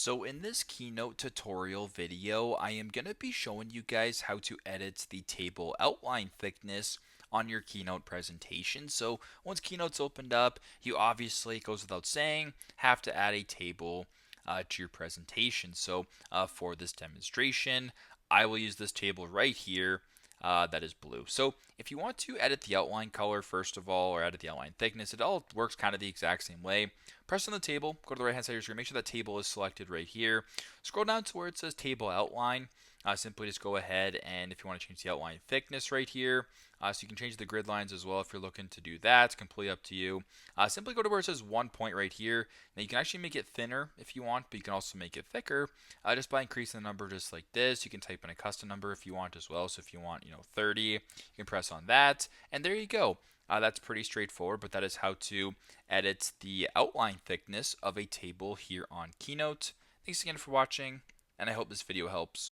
So in this Keynote tutorial video, I am going to be showing you guys how to edit the table outline thickness on your Keynote presentation. So once Keynote's opened up, you obviously, it goes without saying, have to add a table to your presentation. So for this demonstration, I will use this table right here that is blue. So if you want to edit the outline color first of all, or edit the outline thickness, it all works kind of the exact same way. Press on the table, go to the right hand side of your screen, make sure that table is selected right here. Scroll down to where it says table outline. Simply just go ahead and if you want to change the outline thickness right here, so you can change the grid lines as well if you're looking to do that. It's completely up to you. Simply go to where it says 1 point right here. Now you can actually make it thinner if you want, but you can also make it thicker just by increasing the number just like this. You can type in a custom number if you want as well. So if you want, 30, you can press on that, and there you go. That's pretty straightforward, but that is how to edit the outline thickness of a table here on Keynote. Thanks again for watching, and I hope this video helps.